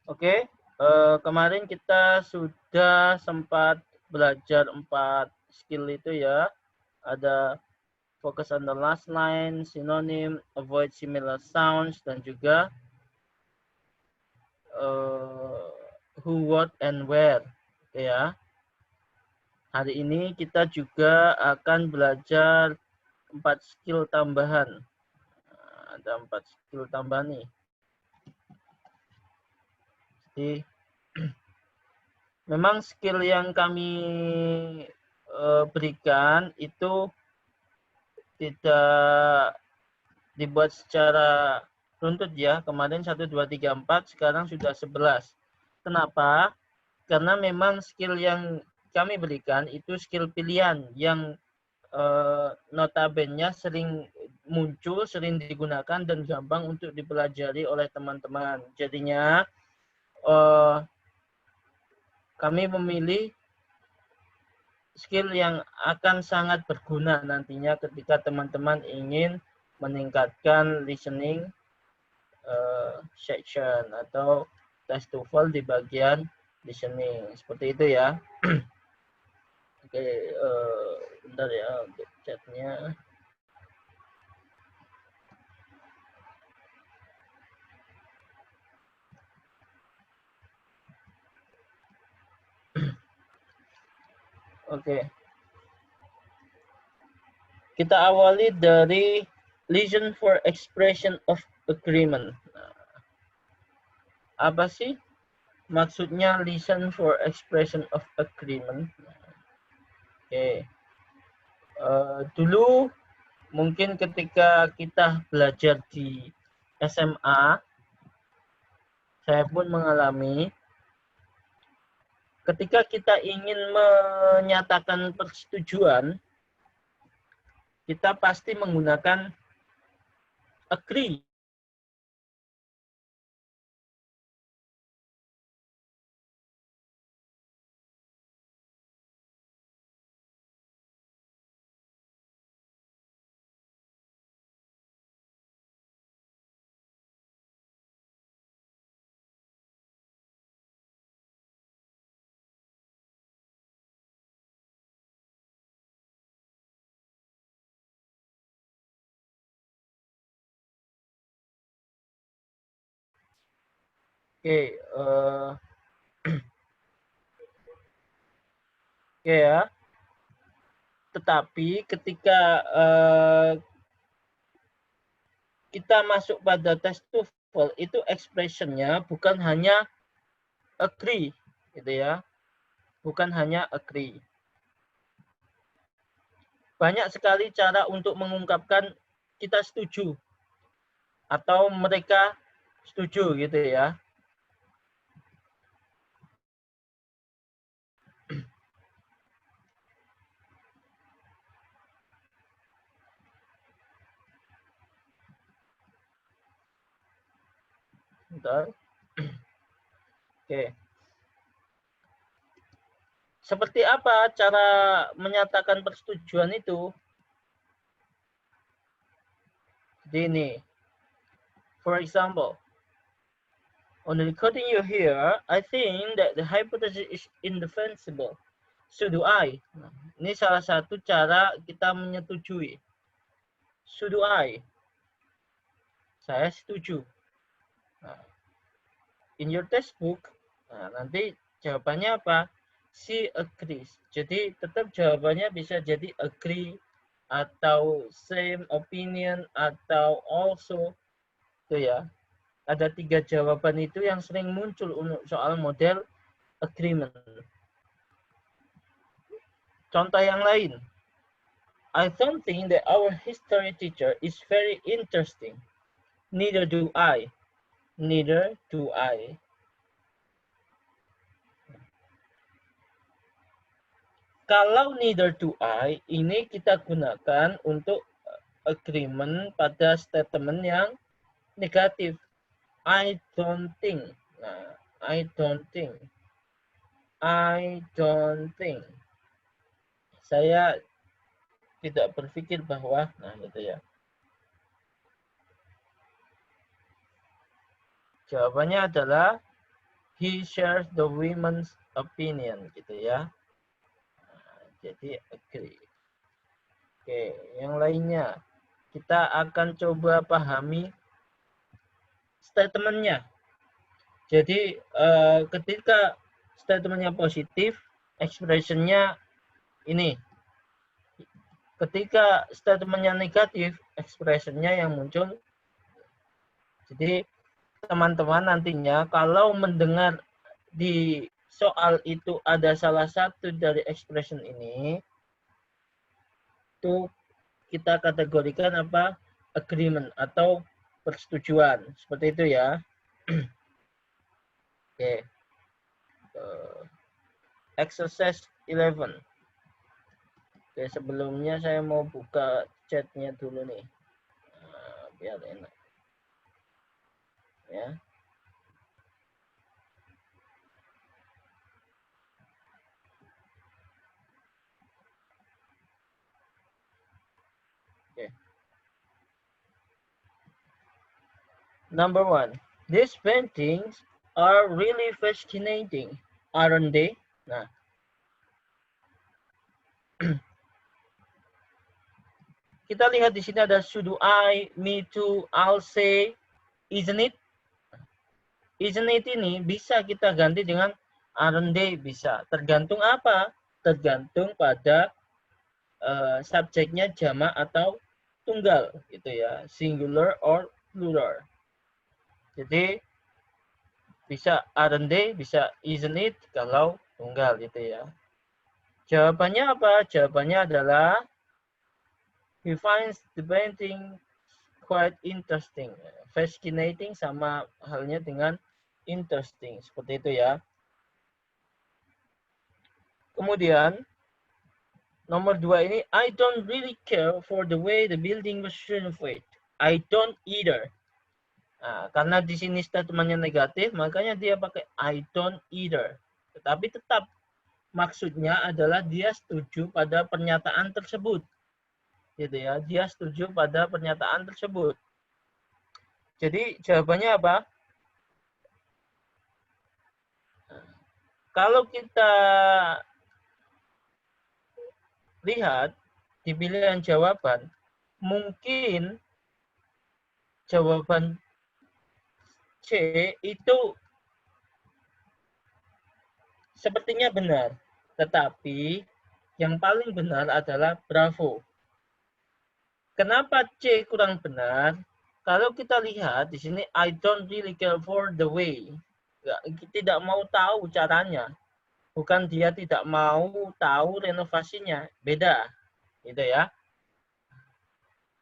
Oke, kemarin kita sudah sempat belajar 4 skill itu ya. Ada focus on the last line, synonym, avoid similar sounds, dan juga who, what, and where. Oke ya. Hari ini kita juga akan belajar 4 skill tambahan. Ada 4 skill tambahan nih. Jadi memang skill yang kami berikan itu tidak dibuat secara runtut ya. Kemarin 1, 2, 3, 4, sekarang sudah 11. Kenapa? Karena memang skill yang kami berikan itu skill pilihan yang notabene sering muncul, sering digunakan, dan gampang untuk dipelajari oleh teman-teman. Jadinya kami memilih skill yang akan sangat berguna nantinya ketika teman-teman ingin meningkatkan listening section atau test TOEFL di bagian listening. Seperti itu ya. Oke, bentar ya untuk chatnya. Oke. Kita awali dari listen for expression of agreement. Apa sih maksudnya listen for expression of agreement? Oke. Dulu mungkin ketika kita belajar di SMA, saya pun mengalami ketika kita ingin menyatakan persetujuan, kita pasti menggunakan agree. Oke, oke ya. Tetapi ketika kita masuk pada tes TOEFL, itu expression-nya bukan hanya agree, gitu ya. Bukan hanya agree. Banyak sekali cara untuk mengungkapkan kita setuju atau mereka setuju gitu ya. Bentar. Oke. Seperti apa cara menyatakan persetujuan itu? Jadi ini. For example, on the recording you hear, I think that the hypothesis is indefensible. So do I. Nah, ini salah satu cara kita menyetujui. So do I. Saya setuju. Nah, in your textbook, nah, nanti jawabannya apa? She agrees. Jadi tetap jawabannya bisa jadi agree atau same opinion atau also. Itu ya. Ada 3 jawaban itu yang sering muncul untuk soal model agreement. Contoh yang lain. I don't think that our history teacher is very interesting. Neither do I. Neither do I. Kalau neither do I, ini kita gunakan untuk agreement pada statement yang negatif. I don't think. Nah, I don't think. I don't think. Saya tidak berpikir bahwa, nah gitu ya. Jawabannya adalah he shares the women's opinion gitu ya. Jadi agree. Oke, yang lainnya kita akan coba pahami statementnya. Jadi ketika statementnya positif, expressionnya ini. Ketika statementnya negatif, expressionnya yang muncul. Jadi teman-teman nantinya kalau mendengar di soal itu ada salah satu dari expression ini, itu kita kategorikan apa? Agreement atau persetujuan. Seperti itu ya. Oke. Exercise 11. Oke, sebelumnya saya mau buka chatnya dulu nih. Biar enak. Ya. Oke. Number 1. These paintings are really fascinating, aren't they? Nah, kita lihat di sini ada should I, me too, I'll say, isn't it? Isn't it ini bisa kita ganti dengan aren't they, bisa. Tergantung apa? Tergantung pada subjeknya jamak atau tunggal gitu ya, singular or plural. Jadi bisa aren't they, bisa isn't it kalau tunggal gitu ya. Jawabannya apa? Jawabannya adalah he finds the painting quite interesting. Fascinating sama halnya dengan interesting. Seperti itu ya. Kemudian nomor 2 ini, I don't really care for the way the building was renovated. I don't either. Nah, karena di sini statementnya negatif, makanya dia pakai I don't either. Tetapi tetap maksudnya adalah dia setuju pada pernyataan tersebut. Gitu ya, dia setuju pada pernyataan tersebut. Jadi jawabannya apa? Kalau kita lihat di pilihan jawaban, mungkin jawaban C itu sepertinya benar, tetapi yang paling benar adalah bravo. Kenapa C kurang benar? Kalau kita lihat di sini, I don't really care for the way. Tidak mau tahu caranya. Bukan dia tidak mau tahu renovasinya, beda, gitu ya.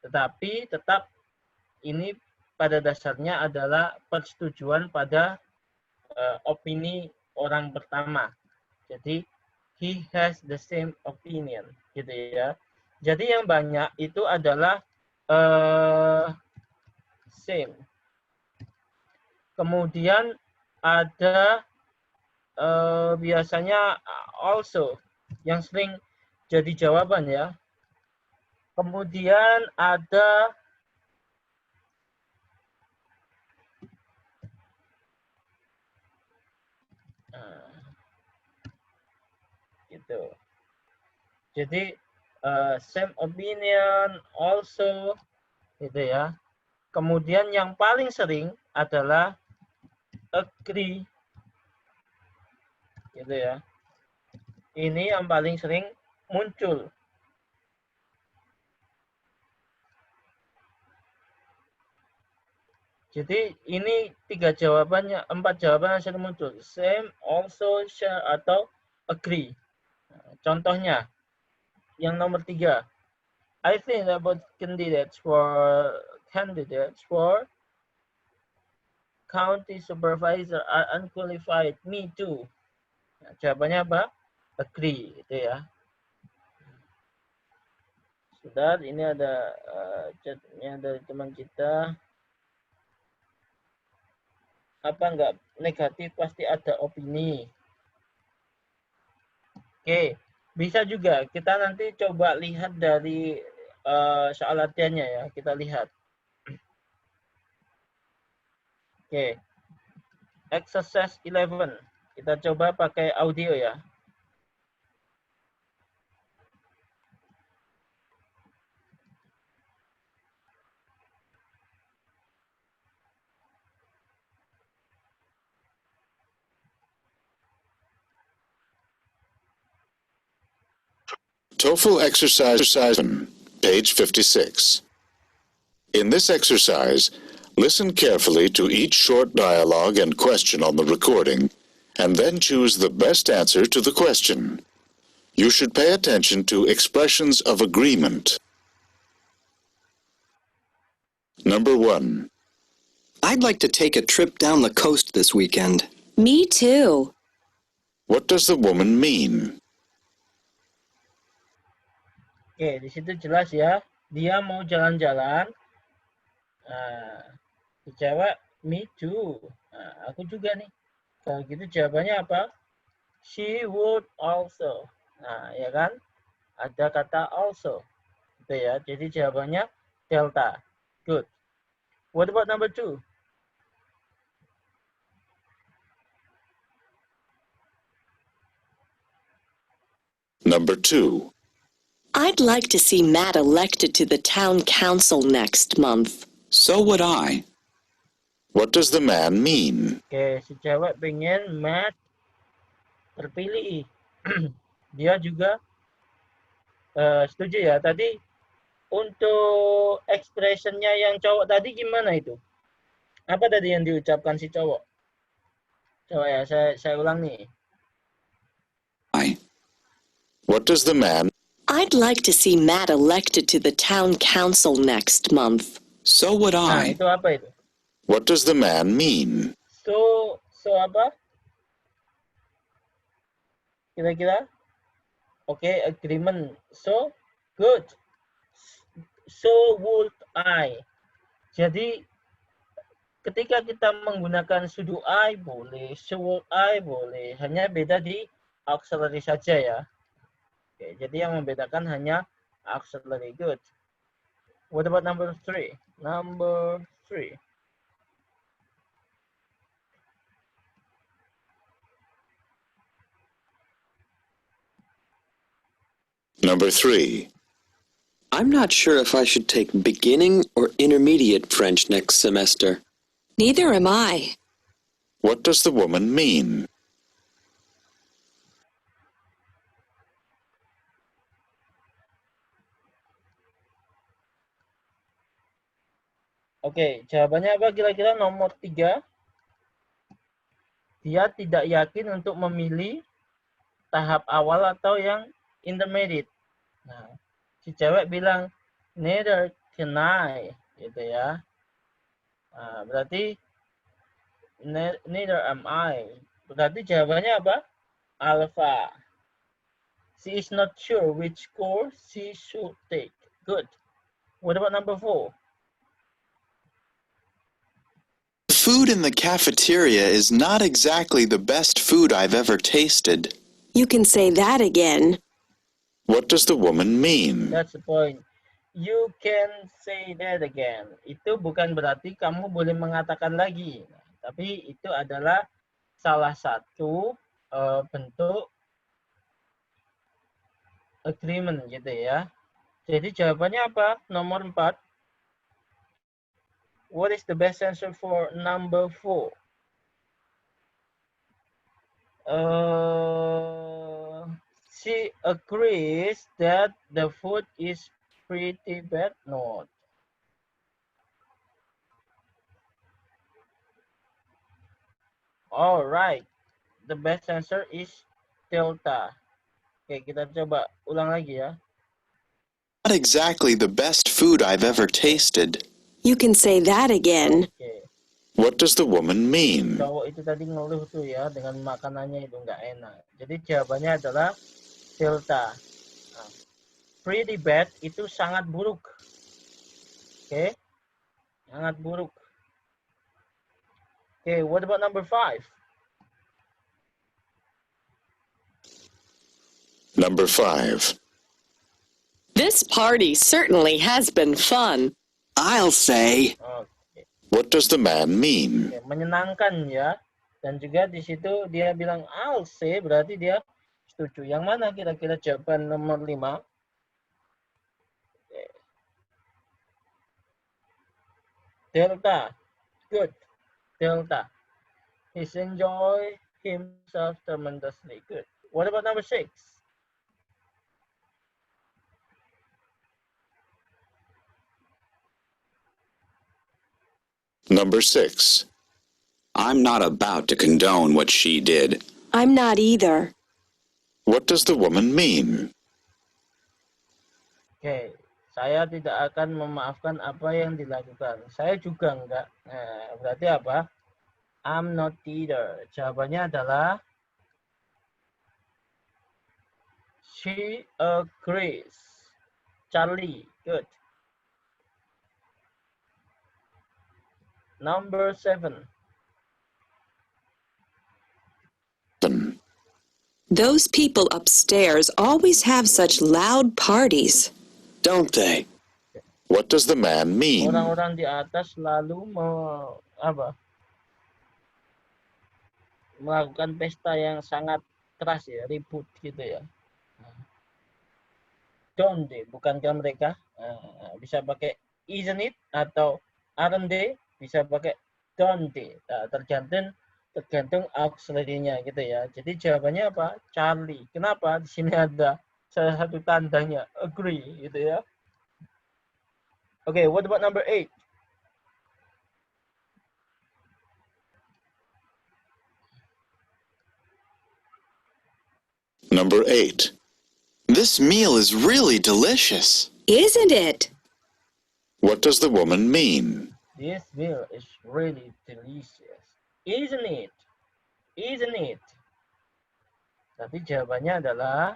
Tetapi tetap ini pada dasarnya adalah persetujuan pada opini orang pertama. Jadi he has the same opinion, gitu ya. Jadi yang banyak itu adalah same. Kemudian ada biasanya also yang sering jadi jawaban ya. Kemudian ada gitu. Jadi same opinion also gitu ya. Kemudian yang paling sering adalah agree gitu ya. Ini yang paling sering muncul. Jadi ini 3 jawabannya, 4 jawaban yang sering muncul. Same, also, share, atau agree. Contohnya, yang nomor 3. I think about candidates for county supervisor are unqualified. Me too. Nah, jawabannya apa? Agree, itu ya. Sudah, ini ada chatnya dari teman kita. Apa enggak negatif pasti ada opini. Oke, bisa juga kita nanti coba lihat dari soal latihannya ya, kita lihat. Oke. exercise 11. Kita coba pakai audio ya. TOEFL exercise 7, page 56. In this exercise, listen carefully to each short dialogue and question on the recording, and then choose the best answer to the question. You should pay attention to expressions of agreement. Number 1. I'd like to take a trip down the coast this weekend. Me too. What does the woman mean? Oke, di situ jelas ya. Dia mau jalan-jalan. Si cewek, me too. Aku juga nih. Kalau gitu jawabannya apa? She would also. Ya kan? Ada kata also. Gitu ya. Jadi jawabannya delta. Good. What about number 2? Number 2. I'd like to see Matt elected to the town council next month. So would I. What does the man mean? Oke, si cewek pengen Matt terpilih. Dia juga setuju ya. Tadi untuk expressionnya yang cowok tadi gimana itu? Apa tadi yang diucapkan si cowok? Coba ya, saya ulang nih. I. What does the man? I'd like to see Matt elected to the town council next month. So would Nah, I. itu apa itu? What does the man mean? So apa? Kira-kira? Oke, agreement. So, good. So would I. Jadi, ketika kita menggunakan sudo I boleh, so would I boleh. Hanya beda di auxiliary saja ya. Oke, jadi yang membedakan hanya auxiliary. Good. What about number 3? Number 3. Number 3. I'm not sure if I should take beginning or intermediate French next semester. Neither am I. What does the woman mean? Oke, jawabannya apa kira-kira nomor 3? Dia tidak yakin untuk memilih tahap awal atau yang intermediate. Nah, si cewek bilang, neither can I, gitu ya. Nah, berarti neither am I. Berarti jawabannya apa? Alpha. She is not sure which course she should take. Good. What about number 4? The food in the cafeteria is not exactly the best food I've ever tasted. You can say that again. What does the woman mean? That's the point. You can say that again. Itu bukan berarti kamu boleh mengatakan lagi. Tapi itu adalah salah satu bentuk agreement gitu ya. Jadi jawabannya apa? Nomor 4. What is the best answer for number 4? She agrees that the food is pretty bad. No. All right. The best answer is delta. Oke, kita coba ulang lagi ya. Not exactly the best food I've ever tasted. You can say that again. Oke. What does the woman mean? Cowok itu tadi ngeluh tuh ya dengan makanannya itu nggak enak. Jadi jawabannya adalah delta. Nah, pretty bad itu sangat buruk. Oke. Sangat buruk. Oke, what about number 5? Number 5. This party certainly has been fun. I'll say. Oke. What does the man mean? Oke, menyenangkan ya. Dan juga di situ dia bilang I'll say, berarti dia setuju. Yang mana kira-kira jawaban nomor 5? Delta. Good. Delta. He's enjoy himself tremendously. Good. What about number 6? Number 6. I'm not about to condone what she did. I'm not either. What does the woman mean? Oke, saya tidak akan memaafkan apa yang dilakukan. Saya juga enggak. Nah, berarti apa? I'm not either. Jawabannya adalah she agrees. Charlie, good. Number 7. Those people upstairs always have such loud parties. Don't they? What does the man mean? Orang-orang di atas selalu melakukan pesta yang sangat keras ya, ribut gitu ya. Don't they, bukankah mereka? Bisa pakai isn't it atau aren't they, bisa pakai don't they. Tergantung auxiliary-nya gitu ya. Jadi jawabannya apa? Charlie. Kenapa? Di sini ada salah satu tandanya agree gitu ya. Okay, what about number 8? Number 8. This meal is really delicious. Isn't it? What does the woman mean? This meal is really delicious. Isn't it? Isn't it? Tapi jawabannya adalah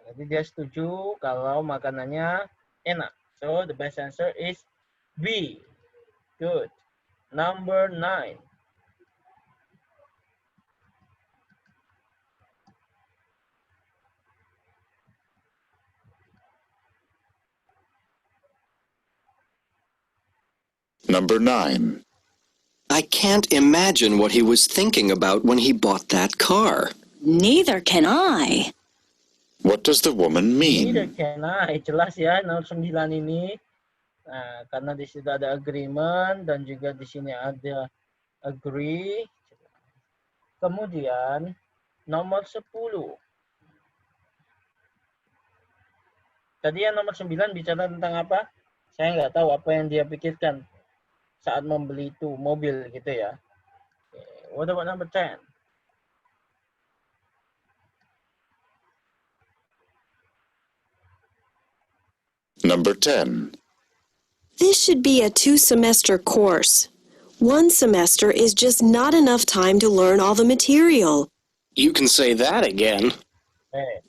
nanti dia setuju kalau makanannya enak. So the best answer is B. Good. Number 9. Number 9. I can't imagine what he was thinking about when he bought that car. Neither can I. What does the woman Neither mean? can I. Jelas ya nomor 9 ini. Nah, karena di situ ada agreement dan juga di sini ada agree. Kemudian nomor 10. Tadi yang nomor 9 bicara tentang apa? Saya nggak tahu apa yang dia pikirkan saat membeli itu mobil gitu ya. Okay. What about number 10? Number 10. This should be a 2-semester course. 1 semester is just not enough time to learn all the material. You can say that again.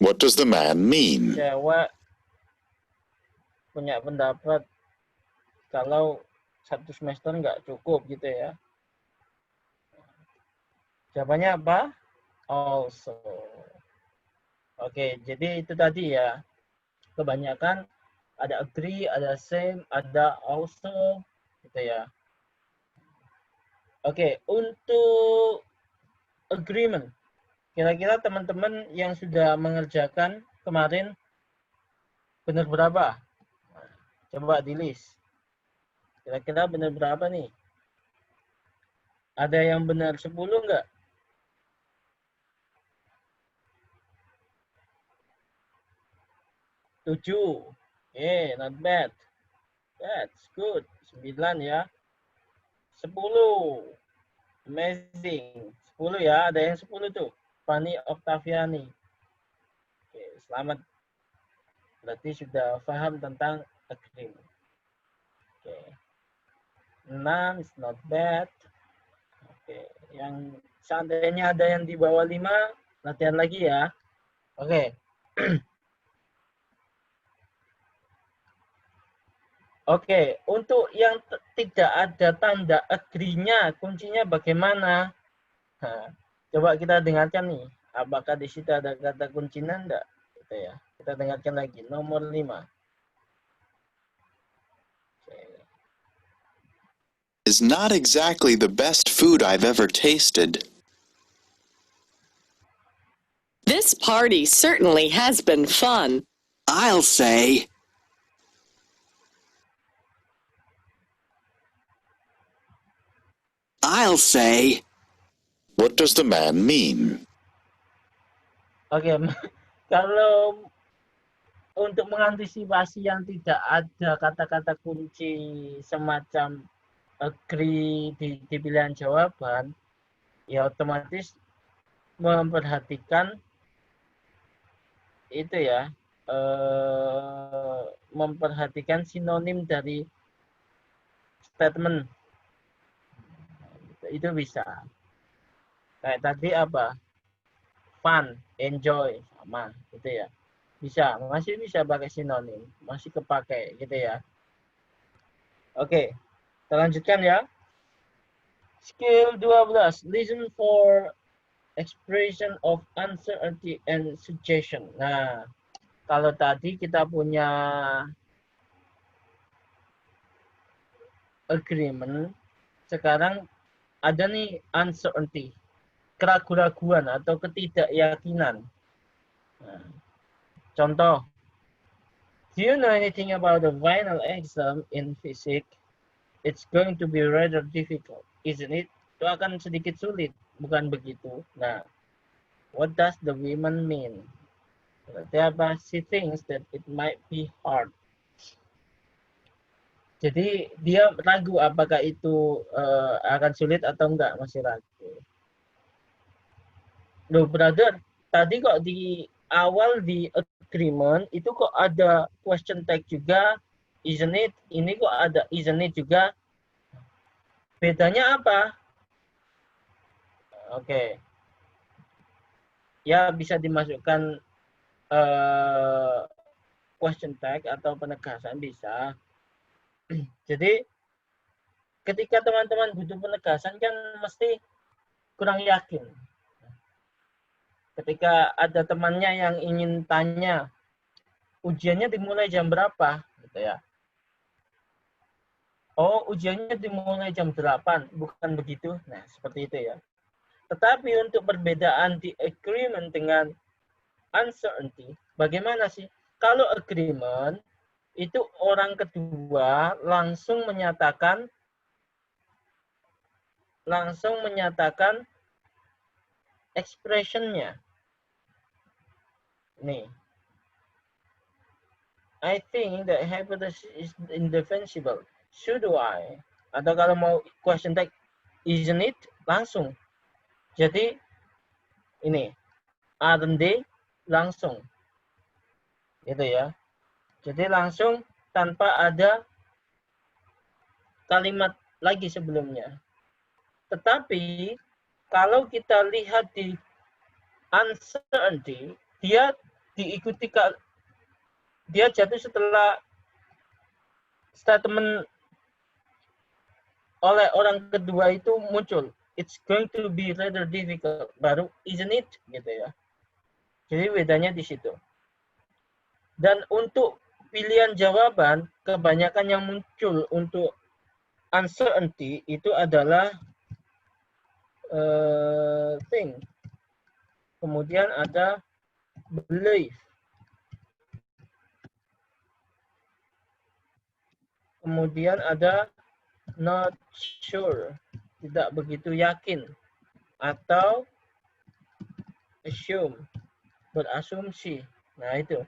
What does the man mean? Cewek punya pendapat kalau 1 semester nggak cukup gitu ya. Jawabannya apa? Also. Oke, jadi itu tadi ya. Kebanyakan ada agree, ada same, ada also gitu ya. Oke, untuk agreement. Kira-kira teman-teman yang sudah mengerjakan kemarin benar berapa? Coba di list. Kira-kira benar berapa nih? Ada yang benar 10 enggak? Tujuh. Not bad. That's good. 9 ya. 10. Amazing. 10 ya, ada yang 10 tuh. Fanny Octaviani. Oke, selamat. Berarti sudah paham tentang agreement. Oke. 6 is not bad. Oke, yang seandainya ada yang di bawah 5, latihan lagi ya. Oke. Oke, untuk yang tidak ada tanda agree-nya, kuncinya bagaimana? Nah, coba kita dengarkan nih. Apakah di situ ada kata kuncinya enggak? Gitu ya. Kita dengarkan lagi. Nomor 5. is not exactly the best food I've ever tasted. This party certainly has been fun. I'll say, What does the man mean? Oke, kalau untuk mengantisipasi yang tidak ada kata-kata kunci semacam agree di pilihan jawaban, ya otomatis memperhatikan itu ya, memperhatikan sinonim dari statement. Itu bisa. Kayak tadi apa? Fun, enjoy, sama gitu ya. Bisa, masih bisa pakai sinonim, masih kepakai gitu ya. Oke, kita lanjutkan ya. Skill 12, listen for expression of uncertainty and suggestion. Nah, kalau tadi kita punya agreement, sekarang ada nih uncertainty, keraguan-raguan atau ketidakyakinan. Nah, contoh, do you know anything about the final exam in physics? It's going to be rather difficult, isn't it? Itu akan sedikit sulit, bukan begitu? Nah, what does the woman mean? Berarti apa? She thinks that it might be hard. Jadi dia ragu apakah itu akan sulit atau enggak, masih ragu. Loh brother, tadi kok di awal di agreement itu kok ada question tag juga, isn't it? Ini kok ada isn't it juga. Bedanya apa? Oke. Ya bisa dimasukkan question tag atau penegasan bisa. Jadi ketika teman-teman butuh penegasan kan mesti kurang yakin. Ketika ada temannya yang ingin tanya ujiannya dimulai jam berapa gitu ya. Oh, ujiannya dimulai jam 8, bukan begitu. Nah, seperti itu ya. Tetapi untuk perbedaan di agreement dengan uncertainty, bagaimana sih? Kalau agreement itu orang kedua langsung menyatakan expression-nya. Nih. I think that hypothesis is indefensible. So do I. Atau kalau mau question tag, isn't it? Langsung. Jadi, ini. Aren't they? Langsung. Gitu ya. Jadi langsung tanpa ada kalimat lagi sebelumnya. Tetapi kalau kita lihat di uncertainty, dia diikuti dia jatuh setelah statement oleh orang kedua itu muncul. It's going to be rather difficult. Baru isn't it? Gitu ya. Jadi bedanya di situ. Dan untuk pilihan jawaban, kebanyakan yang muncul untuk uncertainty itu adalah think. Kemudian ada believe. Kemudian ada not sure, tidak begitu yakin. Atau assume, berasumsi. Nah itu.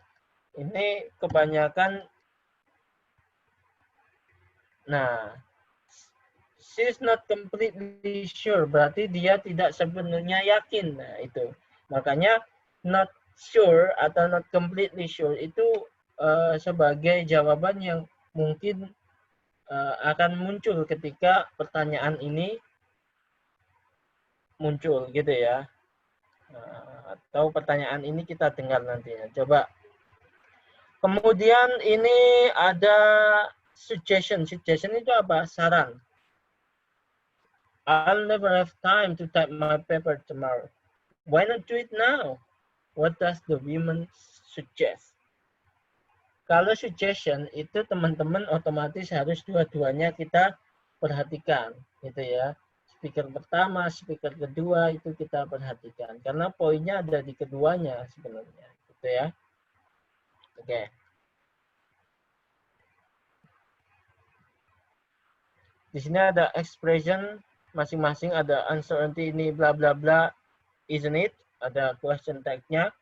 Ini kebanyakan, nah, she's not completely sure, berarti dia tidak sepenuhnya yakin. Nah, itu. Makanya not sure atau not completely sure itu sebagai jawaban yang mungkin akan muncul ketika pertanyaan ini muncul, gitu ya. Atau pertanyaan ini kita dengar nantinya. Coba. Kemudian ini ada suggestion. Suggestion itu apa? Saran. I'll never have time to type my paper tomorrow. Why not do it now? What does the woman suggest? Kalau suggestion itu teman-teman otomatis harus dua-duanya kita perhatikan, gitu ya. Speaker pertama, speaker kedua itu kita perhatikan karena poinnya ada di keduanya sebenarnya, gitu ya. Oke. Di sini ada expression masing-masing, ada uncertainty ini bla bla bla, isn't it? Ada question tag-nya.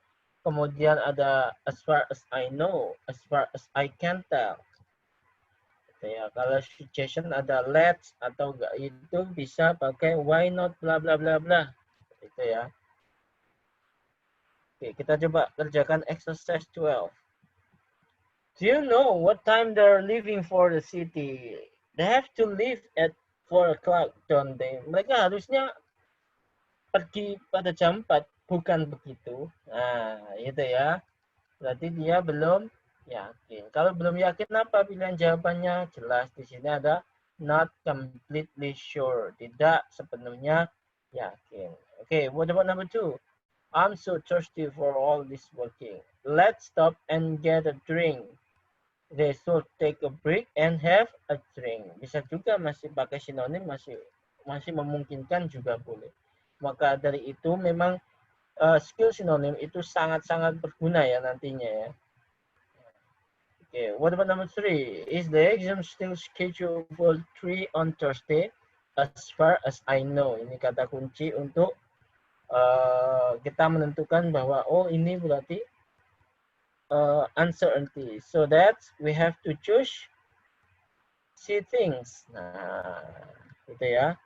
Kemudian ada as far as I know, as far as I can tell. Ya, kalau suggestion ada let's atau enggak itu bisa pakai why not bla bla bla bla. Itu ya. Oke, kita coba kerjakan exercise 12. Do you know what time they're leaving for the city? They have to leave at 4 o'clock, don't they? Mereka harusnya pergi pada jam 4, bukan begitu? Nah, itu ya. Berarti dia belum yakin. Kalau belum yakin apa pilihan jawabannya? Jelas di sini ada not completely sure. Tidak sepenuhnya yakin. Okay, what about number 2? I'm so thirsty for all this working. Let's stop and get a drink. They should take a break and have a drink. Bisa juga masih pakai sinonim, masih memungkinkan juga boleh. Maka dari itu memang skill sinonim itu sangat-sangat berguna ya nantinya ya. Okay, what about number 3? Is the exam still scheduled for 3 on Thursday? As far as I know. Ini kata kunci untuk kita menentukan bahwa oh ini berarti uncertainty. So that we have to choose she thinks. Nah, gitu ya.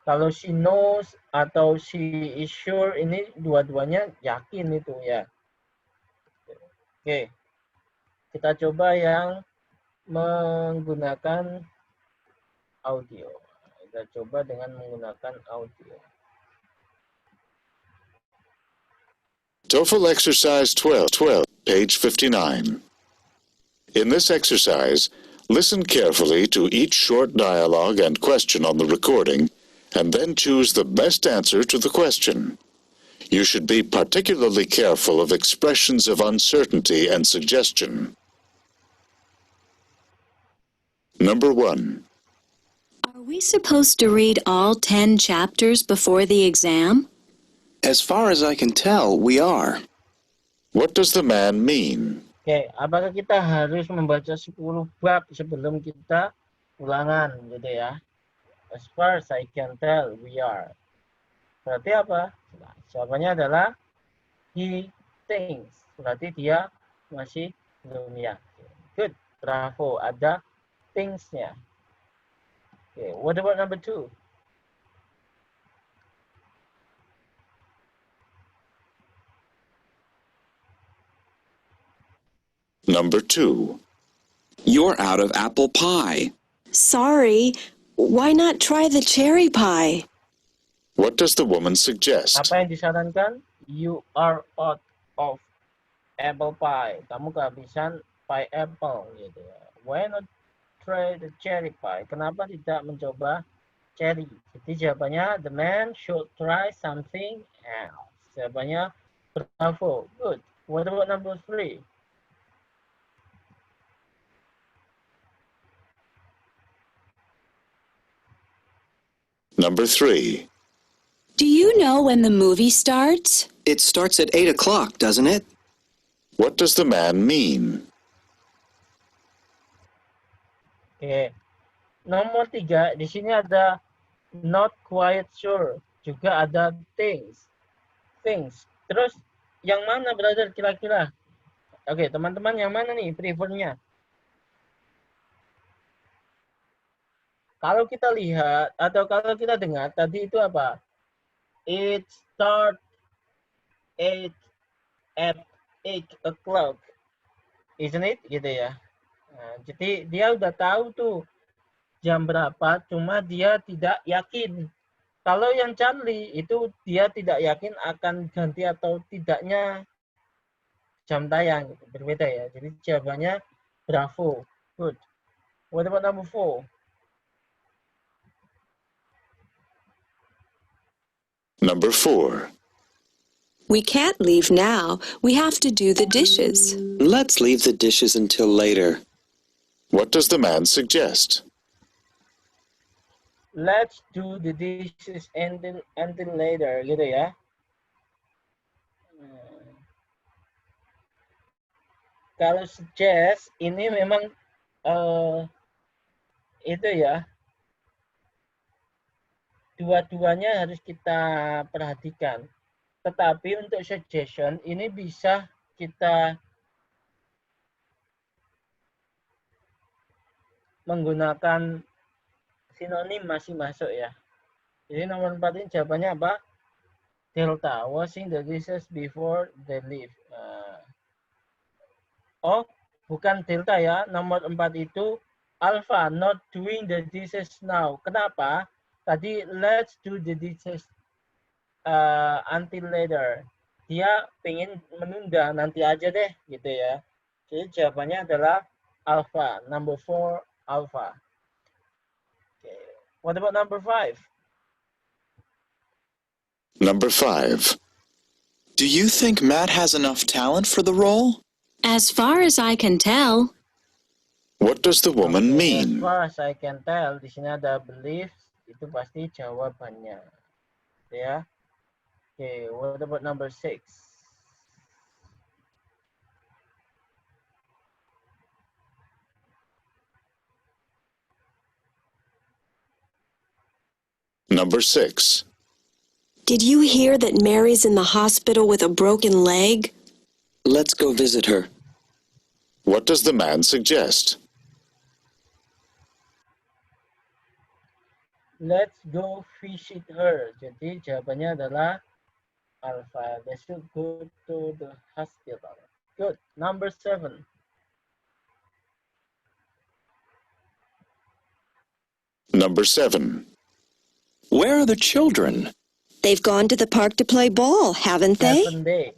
Kalau she knows atau she is sure, ini dua-duanya yakin itu ya. Oke. Kita coba yang menggunakan audio. Kita coba dengan menggunakan audio. TOEFL exercise 12, page 59. In this exercise, listen carefully to each short dialogue and question on the recording, and then choose the best answer to the question. You should be particularly careful of expressions of uncertainty and suggestion. Number 1. Are we supposed to read all 10 chapters before the exam? As far as I can tell, we are. What does the man mean? Oke, apakah kita harus membaca 10 bab sebelum kita ulangan gitu ya? As far as I can tell, we are. Berarti apa? Nah, jawabannya adalah he thinks. Berarti dia masih belum yakin. Good, bravo. Ada things-nya. Oke, what about number 2? Number 2. You're out of apple pie. Sorry, why not try the cherry pie? What does the woman suggest? Apa yang disarankan? You are out of apple pie. Kamu kehabisan pie apple gitu ya. Why not try the cherry pie? Kenapa tidak mencoba cherry? Jadi jawabannya the man should try something else. Jawabannya bravo. Good. What about number 3? Number 3. Do you know when the movie starts? It starts at 8 o'clock, doesn't it? What does the man mean? Oke. Nomor 3, di sini ada not quite sure. Juga ada things. Things. Terus yang mana brother kira-kira? Oke, teman-teman yang mana nih prefernya? Kalau kita lihat atau kalau kita dengar tadi itu apa? It start at 8 o'clock. Isn't it? Gitu ya. Nah, jadi dia udah tahu tuh jam berapa, cuma dia tidak yakin. Kalau yang Charlie itu dia tidak yakin akan ganti atau tidaknya jam tayang. Berbeda ya. Jadi jawabannya bravo. Good. What about number 4? Number 4. We can't leave now. We have to do the dishes. Let's leave the dishes until later. What does the man suggest? let's do the dishes until later, gitu ya. Kalau suggest ini memang itu ya, dua-duanya harus kita perhatikan. Tetapi untuk suggestion ini bisa kita menggunakan sinonim masih masuk ya. Jadi nomor 4 ini jawabannya apa? Delta, washing the dishes before they leave. Oh, bukan delta ya. Nomor 4 itu alpha, not doing the dishes now. Kenapa? Tadi let's do the dishes until later. Dia pengen menunda, nanti aja deh, gitu ya. Jadi jawabannya adalah alpha, number 4, alpha. Okay. What about number 5? Number 5. Do you think Matt has enough talent for the role? As far as I can tell. What does the woman As mean? far as I can tell, di sini ada beliefs, itu pasti jawabannya. Ya. Okay, what about number 6? Number 6. Did you hear that Mary's in the hospital with a broken leg? Let's go visit her. What does the man suggest? Let's go visit her. Jadi jawabannya adalah alpha. They should go to the hospital. Good. Number 7. Number 7. Where are the children? They've gone to the park to play ball, haven't they? Haven't they?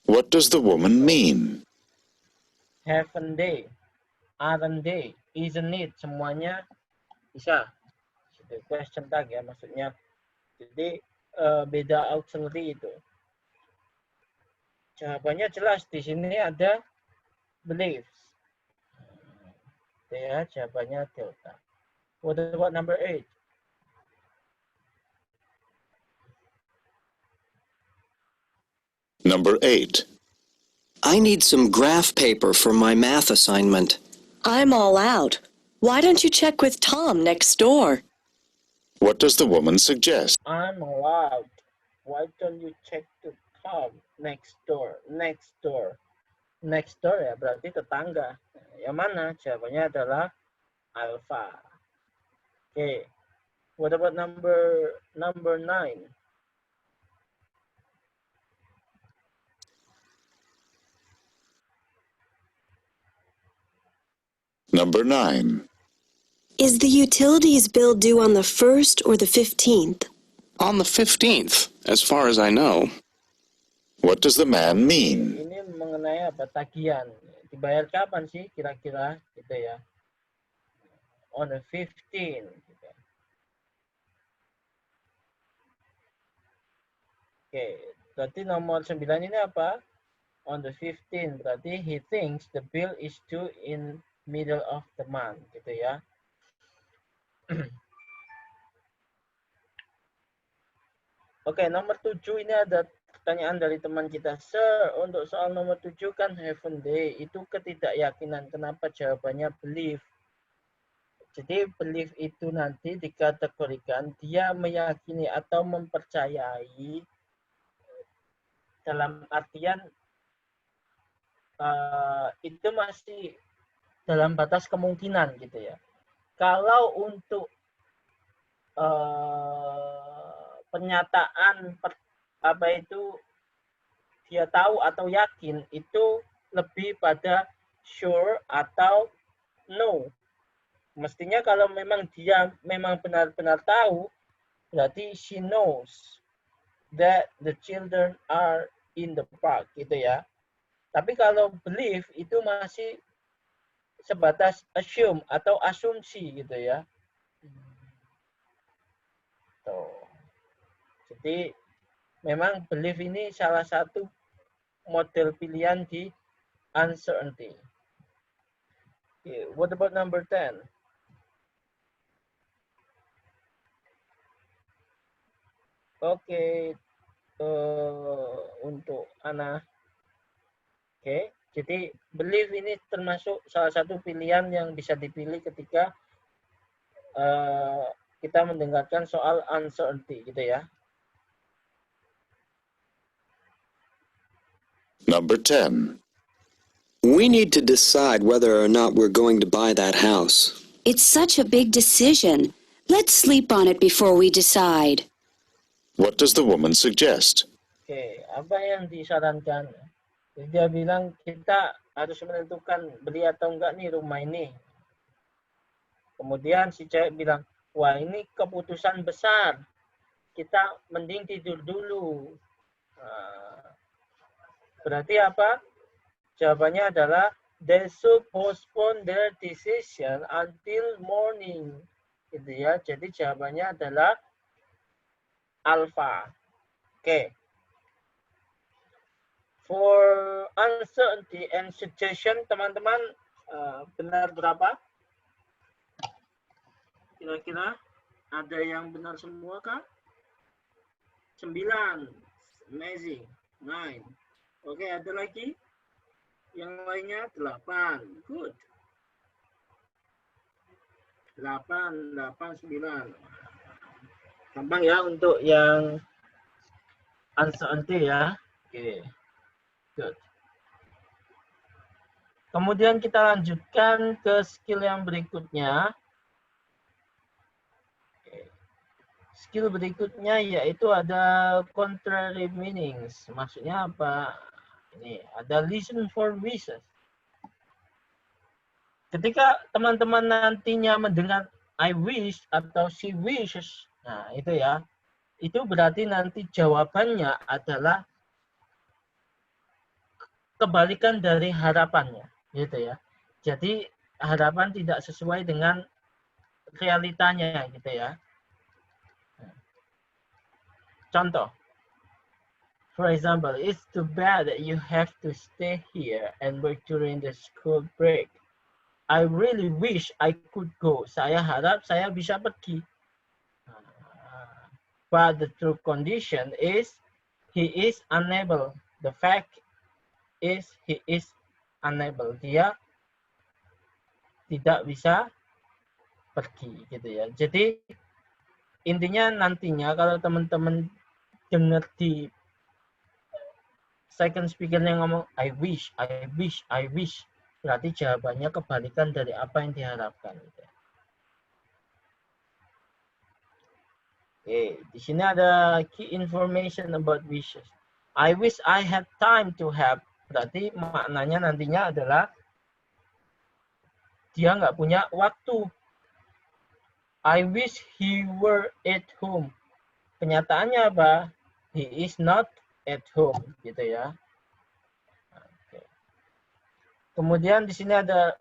What does the woman mean? Haven't they? Aren't they? Isn't it? Semuanya bisa. Itu question tag ya maksudnya. Jadi beda auxiliary itu. Jawabannya jelas di sini ada beliefs. Ya, jawabannya delta. What about number 8? Number 8. I need some graph paper for my math assignment. I'm all out. Why don't you check with Tom next door? What does the woman suggest? I'm allowed. Why don't you check to Tom next door? Next door. Next door ya berarti tetangga. Yang mana? Jawabannya adalah alpha. Okay. What about number 9? Number 9. Is the utilities bill due on the 1st or the 15th? On the 15th, as far as I know. What does the man mean? Ini mengenai apa? Tagihan. Dibayar kapan sih kira-kira gitu ya? On the 15th. Gitu. Oke, berarti nomor 9 ini apa? On the 15th. Berarti he thinks the bill is due in middle of the month, gitu ya. Oke, nomor 7 ini ada pertanyaan dari teman kita. Sir, untuk soal nomor 7 kan haven't they, itu ketidakyakinan. Kenapa jawabannya believe? Jadi believe itu nanti dikategorikan dia meyakini atau mempercayai dalam artian itu masih dalam batas kemungkinan gitu ya. Kalau untuk pernyataan apa itu dia tahu atau yakin itu lebih pada sure atau no. Mestinya kalau memang dia memang benar-benar tahu, berarti she knows that the children are in the park gitu ya. Tapi kalau believe itu masih sebatas assume atau asumsi gitu ya. Tuh. Jadi memang belief ini salah satu model pilihan di uncertainty. Okay, what about number 10? Oke, untuk Ana. Oke, jadi believe ini termasuk salah satu pilihan yang bisa dipilih ketika kita mendengarkan soal uncertainty gitu ya. Number 10. We need to decide whether or not we're going to buy that house. It's such a big decision. Let's sleep on it before we decide. What does the woman suggest? Oke, apa yang disarankan? Jadi dia bilang kita harus menentukan beli atau enggak nih rumah ini. Kemudian si cewek bilang, wah ini keputusan besar. Kita mending tidur dulu. Berarti apa? Jawabannya adalah they should postpone their decision until morning. Gitu ya. Jadi jawabannya adalah alpha. Oke. For uncertainty and suggestion, teman-teman benar berapa? Kira-kira ada yang benar semua kah? 9. Amazing. 9. Oke, ada lagi? Yang lainnya 8. Good. 8, 9. Gampang ya untuk yang uncertainty ya. Oke. Good. Kemudian kita lanjutkan ke skill yang berikutnya. Skill berikutnya yaitu ada contrary meanings. Maksudnya apa? Ini ada listen for wishes. Ketika teman-teman nantinya mendengar I wish atau she wishes, nah itu ya, itu berarti nanti jawabannya adalah kebalikan dari harapannya, gitu ya. Jadi harapan tidak sesuai dengan realitanya, gitu ya. Contoh, for example, it's too bad that you have to stay here and work during the school break. I really wish I could go. Saya harap saya bisa pergi. But the true condition is he is unable. The fact is he is unable. Dia tidak bisa pergi gitu ya. Jadi intinya nantinya kalau teman-teman dengar di second speaker yang ngomong I wish, berarti jawabannya kebalikan dari apa yang diharapkan. Gitu. Oke, di sini ada key information about wishes. I wish I had time to have. Berarti maknanya nantinya adalah dia nggak punya waktu. I wish he were at home. Kenyataannya apa? He is not at home, gitu ya. Oke. Kemudian di sini ada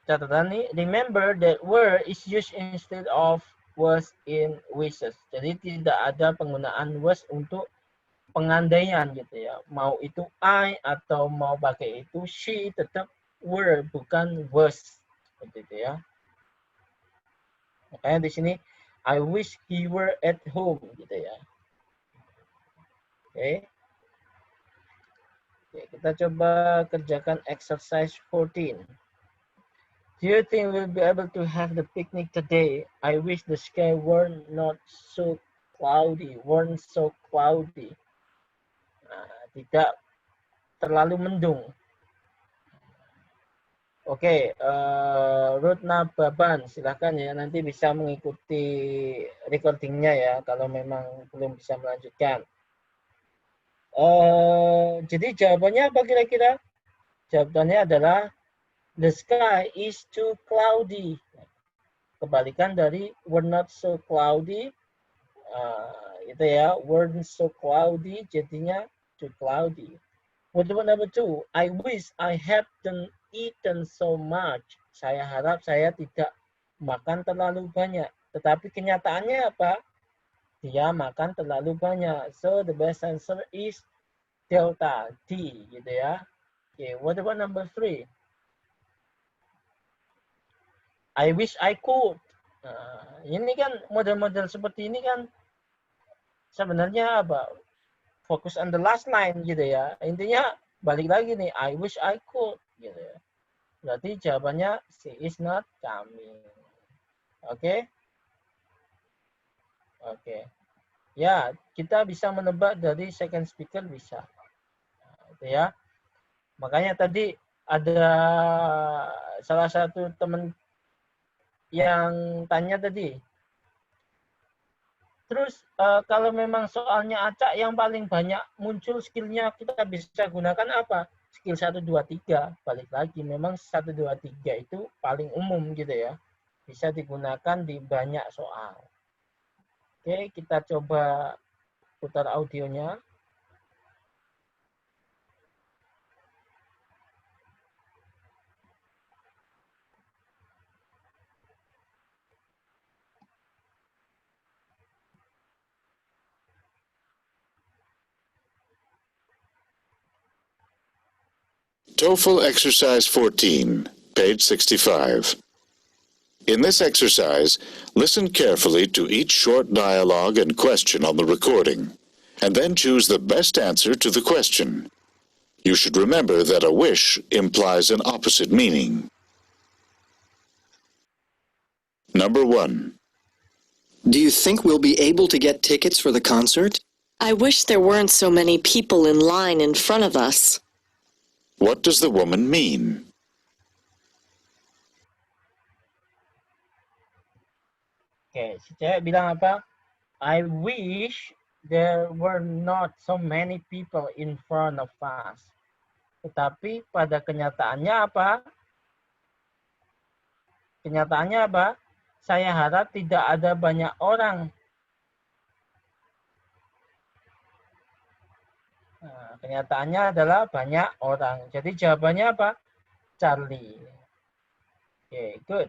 catatan nih. Remember that were is used instead of was in wishes. Jadi tidak ada penggunaan was untuk pengandaian gitu ya. Mau itu I atau mau pakai itu she, tetap were bukan was. Seperti itu ya. Makanya di sini I wish he were at home gitu ya. Oke. Oke, kita coba kerjakan exercise 14. Do you think we'll be able to have the picnic today? I wish the sky were not so cloudy. Tidak terlalu mendung. Oke, Ruth Nababan, silahkan ya, nanti bisa mengikuti recordingnya ya, kalau memang belum bisa melanjutkan. Jadi jawabannya apa kira-kira? Jawabannya adalah the sky is too cloudy. Kebalikan dari were not so cloudy, itu ya, weren't so cloudy, jadinya too cloudy. What about number 2? I wish I hadn't eaten so much. Saya harap saya tidak makan terlalu banyak. Tetapi kenyataannya apa? Dia makan terlalu banyak. So the best answer is delta D, gitu ya. Okay, what about number 3? I wish I could. Ini kan model-model seperti ini kan sebenarnya apa? Fokus on the last line gitu ya. Intinya balik lagi nih, I wish I could gitu ya. Berarti jawabannya she is not coming. Oke? Oke. Ya, kita bisa menebak dari second speaker bisa. Gitu ya. Makanya tadi ada salah satu teman yang tanya tadi. Terus kalau memang soalnya acak yang paling banyak muncul skillnya kita bisa gunakan apa? Skill 1, 2, 3. Balik lagi, memang 1, 2, 3 itu paling umum gitu ya. Bisa digunakan di banyak soal. Oke, kita coba putar audionya. TOEFL Exercise 14, page 65. In this exercise, listen carefully to each short dialogue and question on the recording, and then choose the best answer to the question. You should remember that a wish implies an opposite meaning. Number 1. Do you think we'll be able to get tickets for the concert? I wish there weren't so many people in line in front of us. What does the woman mean? Oke, si cewek bilang apa? I wish there were not so many people in front of us. Tetapi pada kenyataannya apa? Kenyataannya apa? Saya harap tidak ada banyak orang. Nah, kenyataannya adalah banyak orang. Jadi jawabannya apa? Charlie. Okay, good.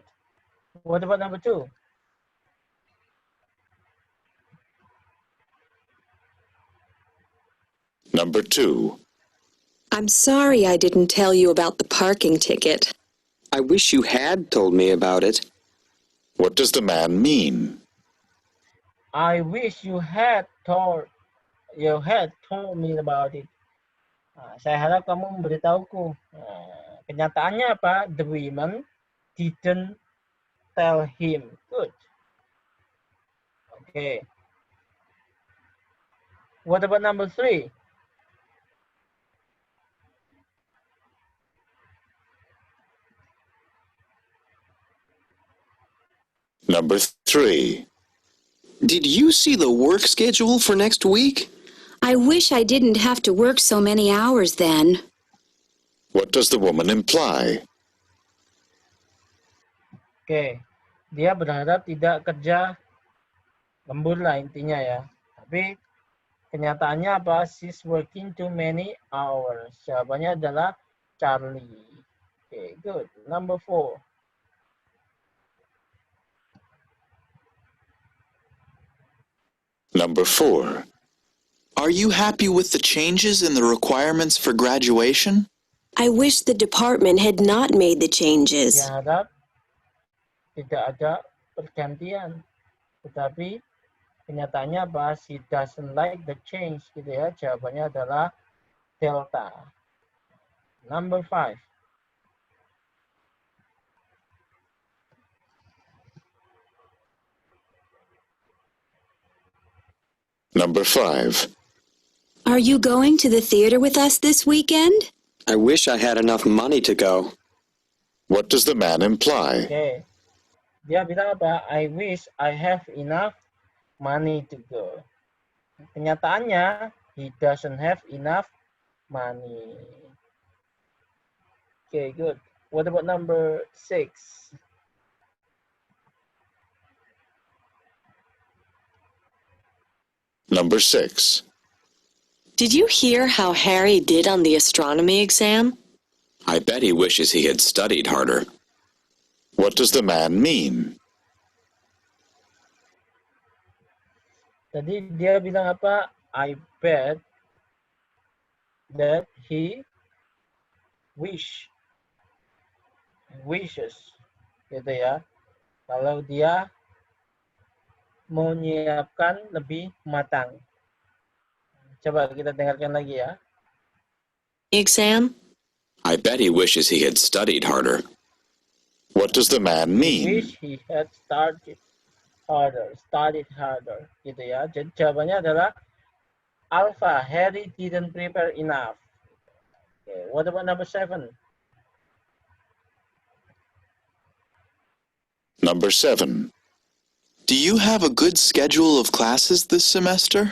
What about number 2? Number 2. I'm sorry I didn't tell you about the parking ticket. I wish you had told me about it. What does the man mean? I wish you had told me about it. Nah, saya harap kamu memberitahuku. Nah, kenyataannya apa? The woman didn't tell him. Good. Okay. What about number 3? Number 3. Did you see the work schedule for next week? I wish I didn't have to work so many hours then. What does the woman imply? Oke. Dia berharap tidak kerja lembur lah intinya ya. Tapi kenyataannya apa? She's working too many hours. Jawabannya adalah Charlie. Oke, good. Number 4. Number 4. Are you happy with the changes in the requirements for graduation? I wish the department had not made the changes. Dia harap tidak ada pergantian. Tetapi kenyataannya apa? She doesn't like the change gitu ya. Jawabannya adalah Delta. Number 5. Number 5. Are you going to the theater with us this weekend? I wish I had enough money to go. What does the man imply? Oke. Dia bilang apa? I wish I have enough money to go. Kenyataannya, he doesn't have enough money. Okay, good. What about number 6? Number 6. Did you hear how Harry did on the astronomy exam? I bet he wishes he had studied harder. What does the man mean? Tadi dia bilang apa? I bet that he wishes gitu ya. Kalau dia menyiapkan lebih matang. Coba kita dengarkan lagi ya. Exam? I bet he wishes he had studied harder. What does the man mean? Wish he had studied harder, gitu ya. Jadi jawabannya adalah Alpha, Harry didn't prepare enough. Okay, what about number 7? Number 7. Do you have a good schedule of classes this semester?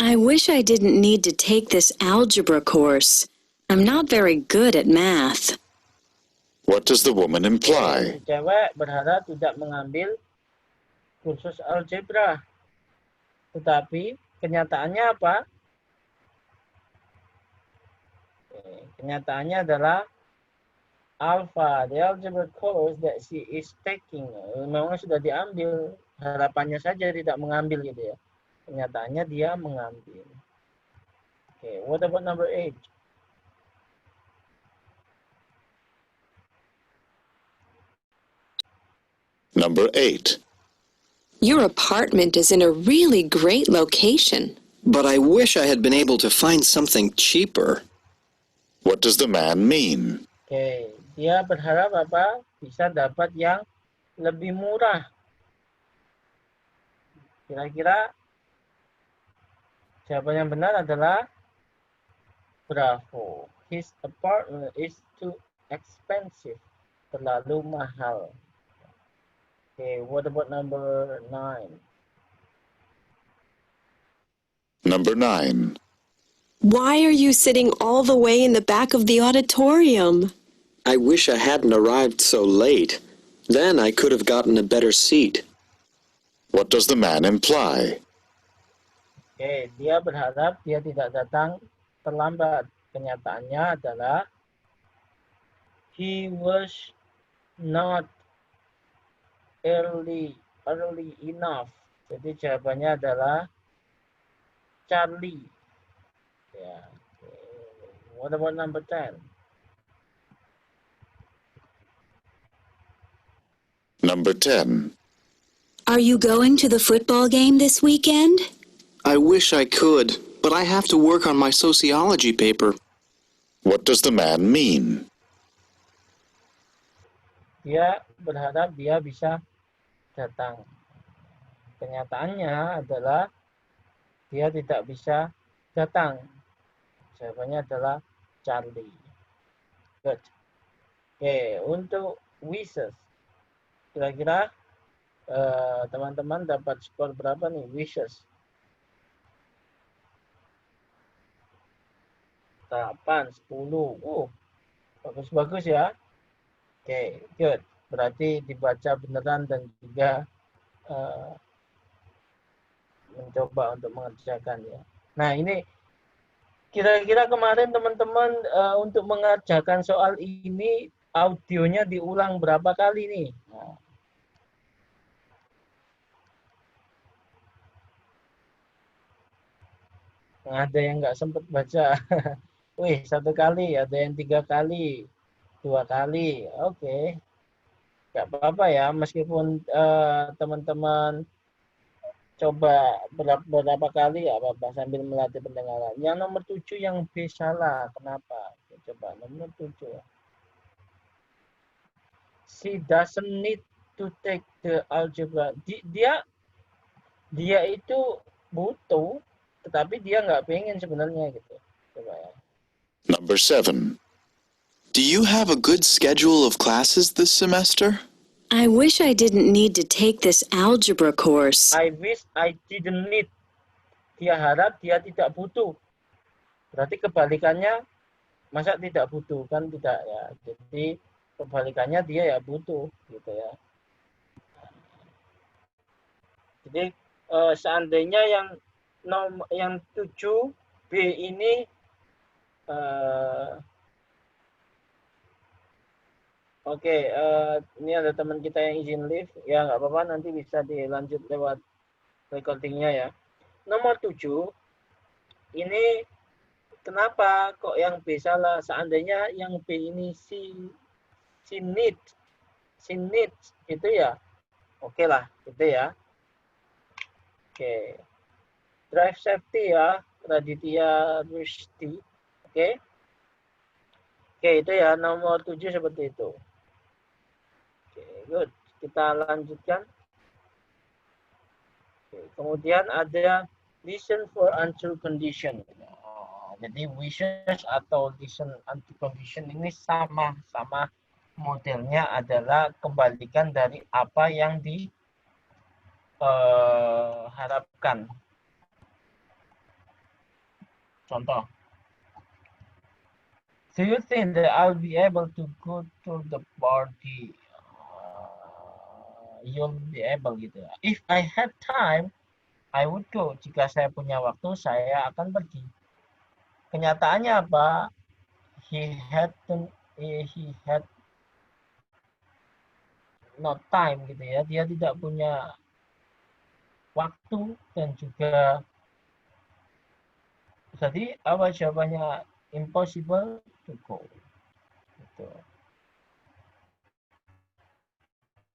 I wish I didn't need to take this algebra course. I'm not very good at math. What does the woman imply? Cewek berharap tidak mengambil kursus algebra. Tetapi kenyataannya apa? Kenyataannya adalah Alpha, the algebra course that she is taking. Memang sudah diambil, harapannya saja tidak mengambil gitu ya. Kenyataannya dia mengambil. Okay, what about number 8? Number 8. Your apartment is in a really great location. But I wish I had been able to find something cheaper. What does the man mean? Okay, dia berharap apa? Bisa dapat yang lebih murah. Kira-kira jawaban yang benar adalah bravo. His apartment is too expensive. Terlalu mahal. Okay, what about number 9? Number 9. Why are you sitting all the way in the back of the auditorium? I wish I hadn't arrived so late. Then I could have gotten a better seat. What does the man imply? Okay, dia berharap dia tidak datang terlambat. Kenyataannya adalah he was not early enough. Jadi jawabannya adalah Charlie. Yeah. What about number 10? Number 10. Are you going to the football game this weekend? I wish I could, but I have to work on my sociology paper. What does the man mean? Dia berharap dia bisa datang. Kenyataannya adalah dia tidak bisa datang. Jawabannya adalah Charlie. Good. Oke, untuk wishes. Kira-kira teman-teman dapat skor berapa nih wishes? 8, 10. Bagus-bagus ya. Oke, good. Berarti dibaca beneran dan juga mencoba untuk mengerjakan ya. Nah, ini kira-kira kemarin teman-teman untuk mengerjakan soal ini audionya diulang berapa kali nih? Nah, ada yang nggak sempat baca. Wih, 1 kali, ada yang 3 kali, 2 kali. Oke. Nggak apa-apa ya, meskipun teman-teman coba berapa kali ya apa sambil melatih pendengaran. Yang nomor 7 yang B salah. Kenapa? Coba nomor 7. She doesn't need to take the algebra. Dia itu butuh, tetapi dia nggak pengen sebenarnya gitu. Coba ya. Number 7. Do you have a good schedule of classes this semester? I wish I didn't need to take this algebra course. I wish I didn't need. Dia harap dia tidak butuh. Berarti kebalikannya, masa tidak butuh? Kan tidak ya. Jadi kebalikannya dia ya butuh gitu ya. Jadi seandainya yang 7B ini Oke, ini ada teman kita yang izin live. Ya, nggak apa-apa, nanti bisa dilanjut lewat recordingnya ya. Nomor 7, ini kenapa kok yang B salah? Seandainya yang B ini si need itu ya. Oke lah, gitu ya. Oke. Drive safety ya, Raditya Rushdi. Oke. Oke, itu ya nomor 7 seperti itu. Oke, good. Kita lanjutkan. Oke, kemudian ada listen for untrue condition. Jadi wishes atau listen untrue condition ini sama modelnya adalah kebalikan dari apa yang diharapkan. Contoh. Do you think that I'll be able to go to the party? You'll be able gitu. If I had time, I would go. Jika saya punya waktu, saya akan pergi. Kenyataannya apa? He had not time gitu ya. Dia tidak punya waktu dan juga jadi apa jawabannya? Impossible to go. Gitu.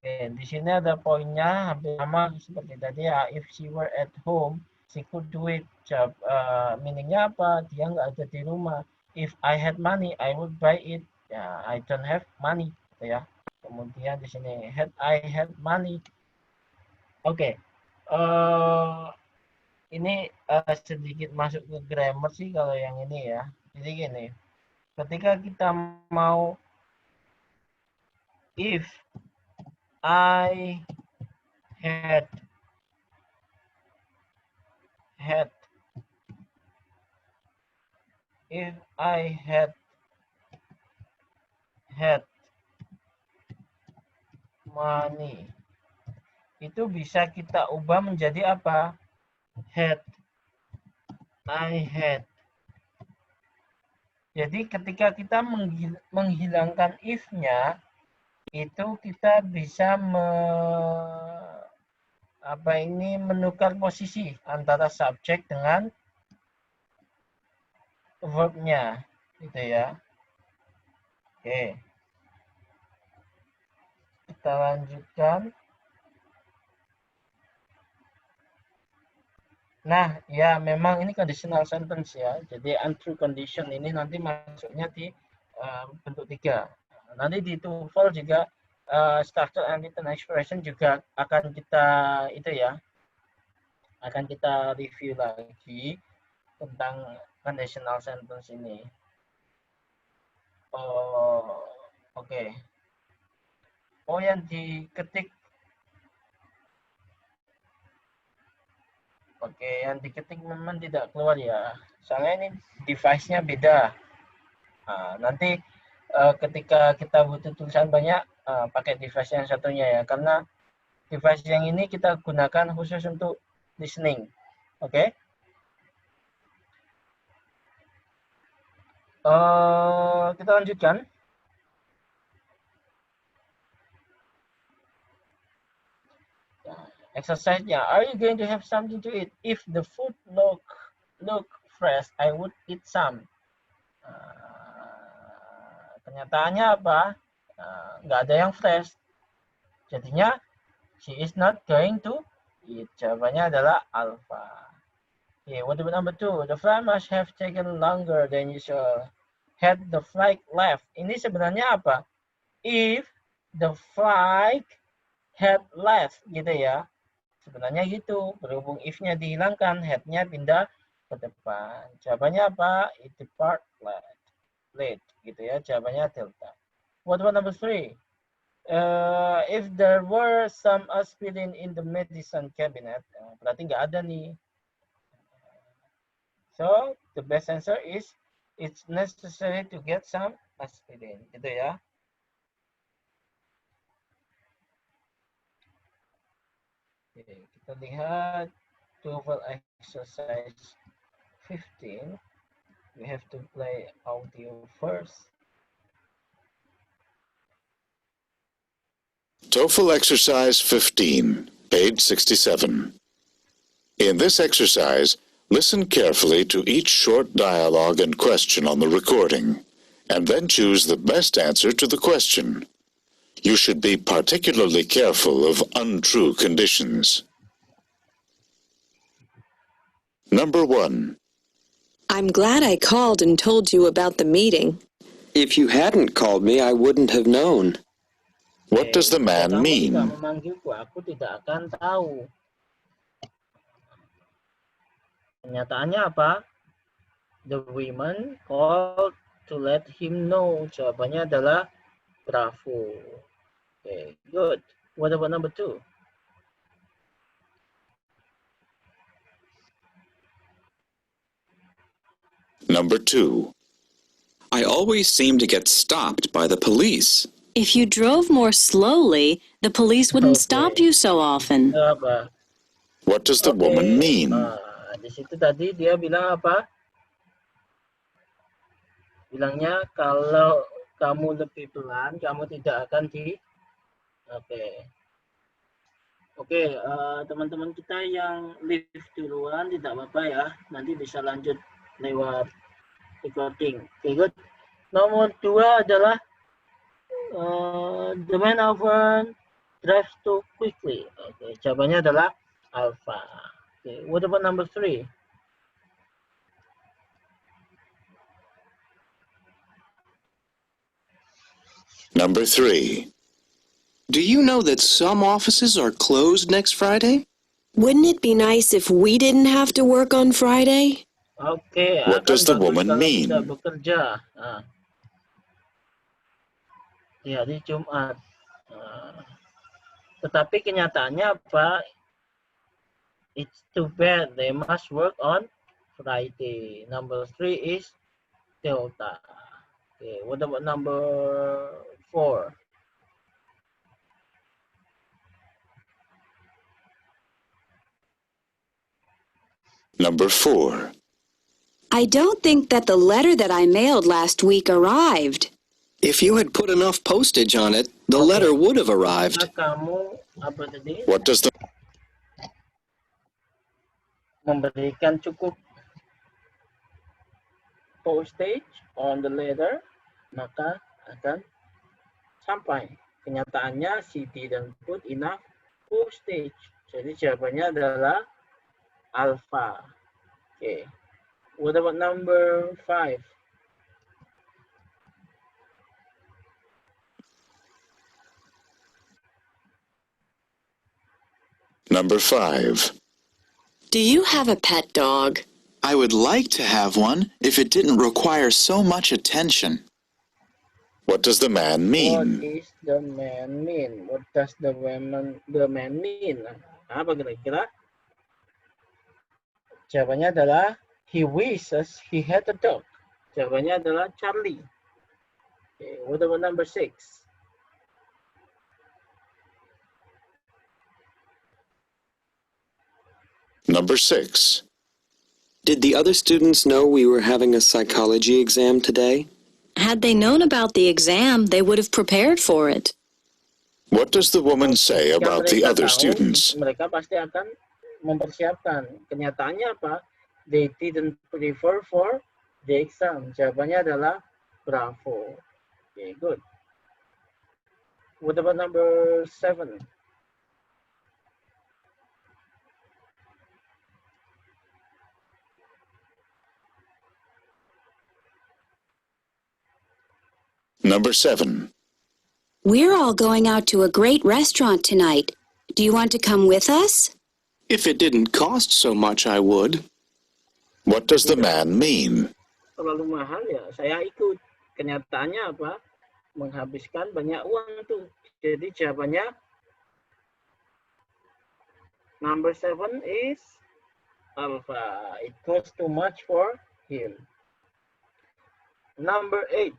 Oke, di sini ada poinnya hampir sama seperti tadi ya. If she were at home, she could do it. Meaningnya apa? Dia nggak ada di rumah. If I had money, I would buy it. Ya, I don't have money. Gitu ya. Kemudian di sini I had money. Oke. Ini sedikit masuk ke grammar sih kalau yang ini ya. Jadi gini. Ketika kita mau if I had if I had money, itu bisa kita ubah menjadi apa? I had. Jadi ketika kita menghilangkan if-nya, itu kita bisa menukar posisi antara subjek dengan verb-nya, gitu ya. Oke. Kita lanjutkan. Nah, ya memang ini conditional sentence ya. Jadi untrue condition ini nanti masuknya di bentuk 3. Nanti di TOEFL juga structure and written expression juga akan kita akan kita review lagi tentang conditional sentence ini. Oke. Oh, yang diketik. Oke, yang diketik memang tidak keluar ya. Soalnya ini device-nya beda. Nah, nanti ketika kita butuh tulisan banyak, pakai device yang satunya ya. Karena device yang ini kita gunakan khusus untuk listening. Oke. Kita lanjutkan. Exercise-nya, are you going to have something to eat? If the food look fresh, I would eat some. Kenyataannya apa? Nggak ada yang fresh. Jadinya, she is not going to eat. Jawabannya adalah alpha. Okay, what about number 2? The flight must have taken longer than usual. Had the flight left. Ini sebenarnya apa? If the flight had left, gitu ya. Sebenarnya gitu. Berhubung if-nya dihilangkan, had-nya pindah ke depan. Jawabannya apa? It depart late. Gitu ya. Jawabannya delta. What about number 3? If there were some aspirin in the medicine cabinet, berarti nggak ada nih. So, the best answer is it's necessary to get some aspirin. Gitu ya. Oke, kita lihat TOEFL exercise 15. We have to play audio first. TOEFL exercise 15, page 67. In this exercise, listen carefully to each short dialogue and question on the recording, and then choose the best answer to the question. You should be particularly careful of untrue conditions. Number 1. I'm glad I called and told you about the meeting. If you hadn't called me, I wouldn't have known. What does the Jika man kamu tidak mean? memanggilku, aku tidak akan tahu. Kenyataannya apa? The women called to let him know. Jawabannya adalah bravo. Okay, good. What about number 2? Number 2. I always seem to get stopped by the police. If you drove more slowly, the police wouldn't stop Okay. you so often. Apa? What does the woman mean? Di situ tadi dia bilang apa? Bilangnya kalau kamu lebih pelan, kamu tidak akan di... Oke, teman-teman kita yang live duluan tidak apa-apa ya. Nanti bisa lanjut lewat recording. Oke, good. Nomor 2 adalah the man often drives too quickly. Oke, jawabannya adalah alpha. Oke, what about number 3? Number 3. Do you know that some offices are closed next Friday? Wouldn't it be nice if we didn't have to work on Friday? Oke, What akan does the bagus woman kalau mean? tidak bekerja. Di hari Jumat. Tetapi kenyataannya apa? It's too bad they must work on Friday. Number 3 is delta. Okay, what about number 4? Number 4. I don't think that the letter that I mailed last week arrived. If you had put enough postage on it, the letter would have arrived. Kamu apa tadi? What does the Memberikan cukup postage on the letter, maka akan sampai. Kenyataannya she didn't put enough postage. Jadi jawabannya adalah alpha. Okay. What about number 5? Number 5. Do you have a pet dog? I would like to have one if it didn't require so much attention. What does the man What mean? is the man mean? What does the man mean? Apa kira-kira? Jawabannya adalah he wishes he had a dog. Jawabannya adalah Charlie. Okay, what about number 6? Number 6. Did the other students know we were having a psychology exam today? Had they known about the exam, they would have prepared for it. What does the woman say Jika about the mereka other tahu, students? mereka pasti akan mempersiapkan. Kenyataannya apa? They didn't prepare for the exam. Jawabannya adalah bravo. Okay, good. What about number 7? Number 7. We're all going out to a great restaurant tonight. Do you want to come with us? If it didn't cost so much, I would. What does the man mean? Terlalu mahal ya, saya ikut. Kenyataannya apa? Menghabiskan banyak uang tuh. Jadi jawabannya number 7 is alpha. It costs too much for him. Number 8.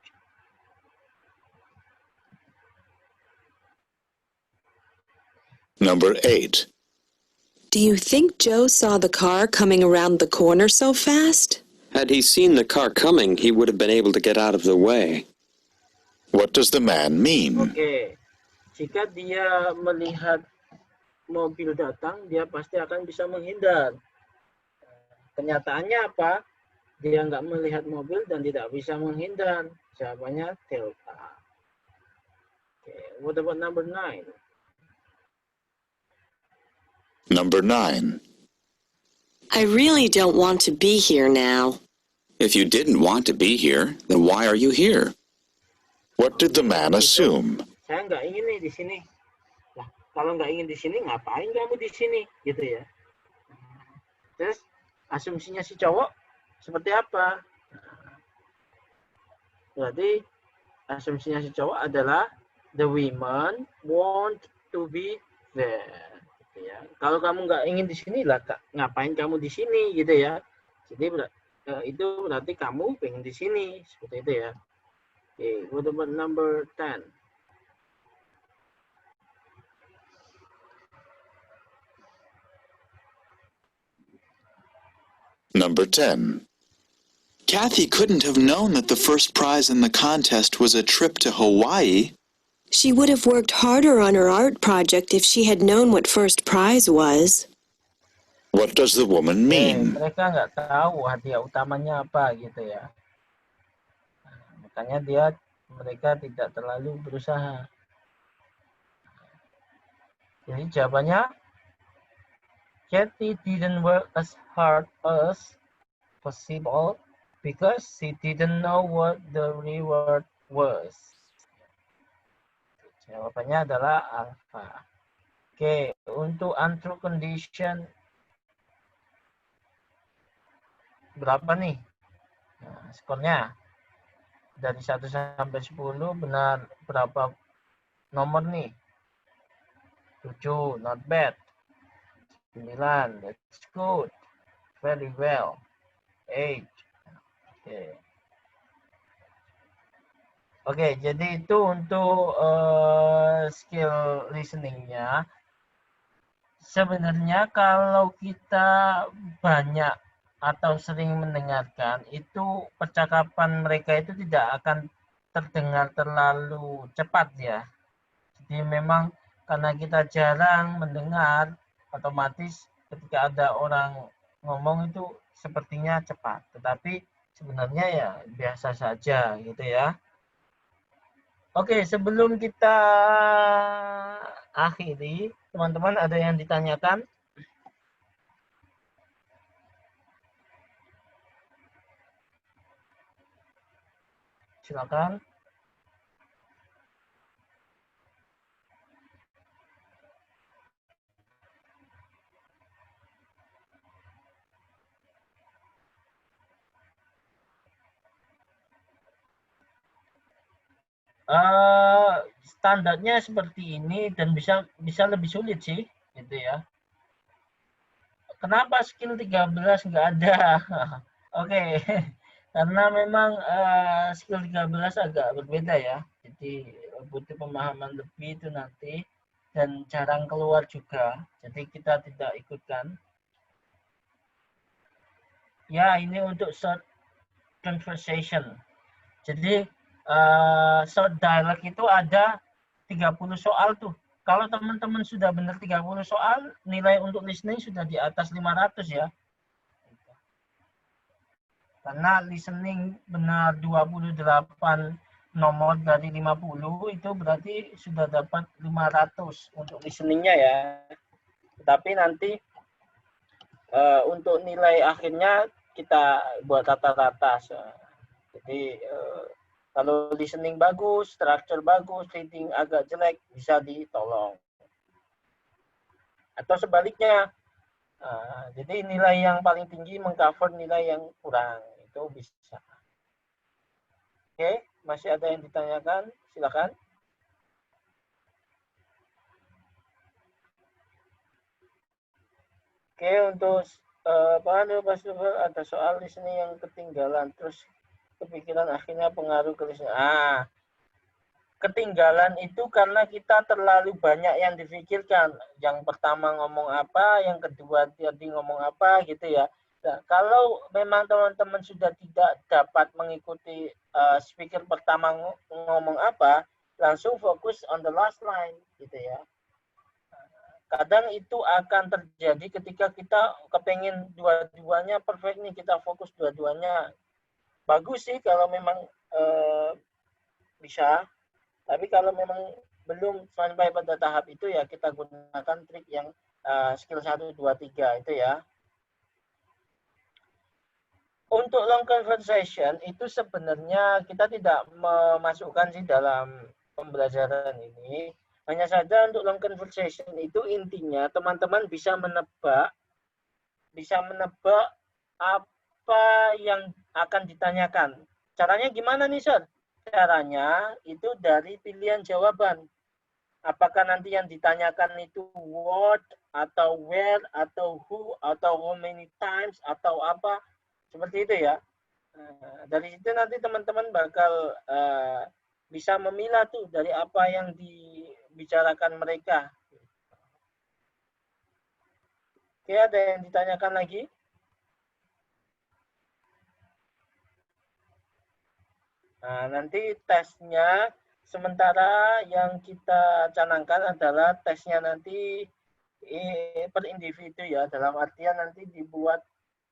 Number 8. Do you think Joe saw the car coming around the corner so fast? Had he seen the car coming, he would have been able to get out of the way. What does the man mean? Oke, jika dia melihat mobil datang, dia pasti akan bisa menghindar. Kenyataannya apa? Dia nggak melihat mobil dan tidak bisa menghindar. Jawabannya delta. Oke, what about number 9? Number 9. I really don't want to be here now. If you didn't want to be here, then why are you here? What did the man assume? Saya nggak ingin nih di sini. Nah, kalau nggak ingin di sini, ngapain kamu di sini? Gitu ya. Terus asumsinya si cowok seperti apa? Berarti asumsinya si cowok adalah the women want to be there. Gitu ya. Kalau kamu nggak ingin di sini lah, ngapain kamu di sini? Gitu ya. Jadi itu berarti kamu pengen di sini, seperti itu ya. Okay, what about number 10? Number 10. Kathy couldn't have known that the first prize in the contest was a trip to Hawaii. She would have worked harder on her art project if she had known what first prize was. What does the woman mean? Mereka nggak tahu hadiah utamanya apa gitu ya. Makanya mereka tidak terlalu berusaha. Jadi jawabannya, Kathy didn't work as hard as possible because she didn't know what the reward was. Jawabannya adalah alpha. Oke, untuk untrue condition berapa nih? Nah, skornya dari 1 sampai 10 benar berapa nomor nih? 7, not bad. 9, that's good. Very well. 8. Oke, jadi itu untuk skill listeningnya. Sebenarnya kalau kita banyak atau sering mendengarkan, itu percakapan mereka itu tidak akan terdengar terlalu cepat ya. Jadi memang karena kita jarang mendengar, otomatis ketika ada orang ngomong itu sepertinya cepat. Tetapi sebenarnya ya biasa saja gitu ya. Oke, sebelum kita akhiri, teman-teman ada yang ditanyakan? Silakan. Standarnya seperti ini dan bisa lebih sulit sih, gitu ya. Kenapa skill 13 nggak ada? Oke. Karena memang skill 13 agak berbeda ya. Jadi butuh pemahaman lebih itu nanti dan jarang keluar juga. Jadi kita tidak ikutkan. Ya, ini untuk short conversation. Jadi short dialogue itu ada 30 soal tuh. Kalau teman-teman sudah benar 30 soal, nilai untuk listening sudah di atas 500 ya. Karena listening benar 28 nomor dari 50 itu berarti sudah dapat 500 untuk listeningnya ya. Tetapi nanti untuk nilai akhirnya kita buat rata-rata. Jadi kalau listening bagus, structure bagus, reading agak jelek, bisa ditolong. Atau sebaliknya, jadi nilai yang paling tinggi mengcover nilai yang kurang. Itu bisa. Oke, masih ada yang ditanyakan? Silakan. Oke, untuk ada soal listening yang ketinggalan, terus kepikiran akhirnya pengaruh ke listening. Ketinggalan itu karena kita terlalu banyak yang difikirkan. Yang pertama ngomong apa, yang kedua tadi ngomong apa gitu ya. Nah, kalau memang teman-teman sudah tidak dapat mengikuti speaker pertama ngomong apa, langsung fokus on the last line gitu ya. Kadang itu akan terjadi ketika kita kepengen dua-duanya perfect nih, kita fokus dua-duanya. Bagus sih kalau memang bisa, tapi kalau memang belum sampai pada tahap itu ya kita gunakan trik yang skill 1, 2, 3 itu ya. untuk long conversation itu sebenarnya kita tidak memasukkan di dalam pembelajaran ini. Hanya saja untuk long conversation itu intinya teman-teman bisa menebak apa yang akan ditanyakan. Caranya gimana nih, Sir? Caranya itu dari pilihan jawaban. Apakah nanti yang ditanyakan itu what, atau where, atau who, atau how many times, atau apa. Seperti itu ya. Dari situ nanti teman-teman bakal bisa memilah tuh dari apa yang dibicarakan mereka. Oke, ada yang ditanyakan lagi? Nah, nanti tesnya sementara yang kita canangkan adalah tesnya nanti per individu ya, dalam artian nanti dibuat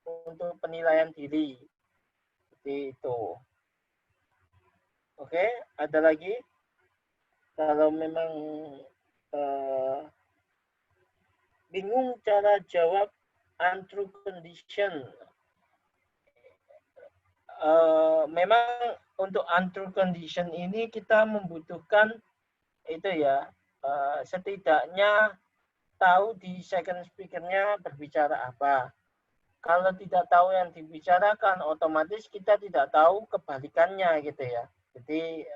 untuk penilaian diri. Seperti itu. Oke, ada lagi? Kalau memang bingung cara jawab untrue condition. Memang untuk untrue condition ini kita membutuhkan itu ya, setidaknya tahu di second speaker-nya berbicara apa. Kalau tidak tahu yang dibicarakan, otomatis kita tidak tahu kebalikannya gitu ya. Jadi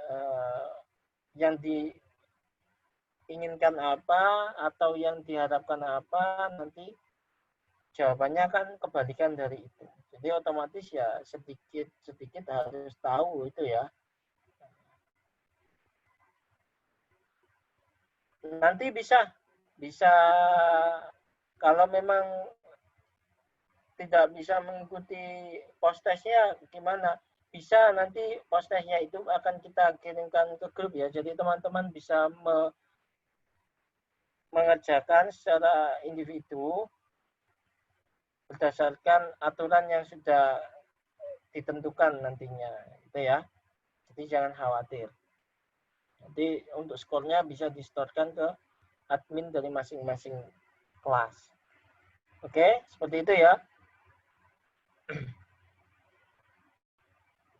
yang diinginkan apa atau yang diharapkan apa, nanti jawabannya kan kebalikan dari itu. Jadi otomatis ya sedikit harus tahu itu ya. Nanti bisa kalau memang tidak bisa mengikuti post-testnya gimana? Bisa nanti post-testnya itu akan kita kirimkan ke grup ya. Jadi teman-teman bisa mengerjakan secara individu berdasarkan aturan yang sudah ditentukan nantinya, gitu ya. Jadi jangan khawatir. Nanti untuk skornya bisa distorkan ke admin dari masing-masing kelas. Oke, seperti itu ya.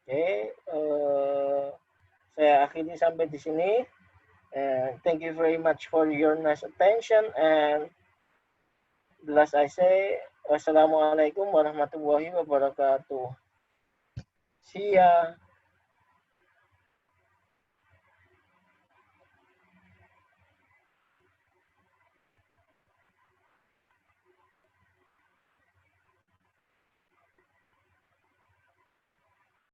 Oke, saya akhiri sampai di sini. Thank you very much for your nice attention, and the last I say, wassalamualaikum warahmatullahi wabarakatuh. See ya.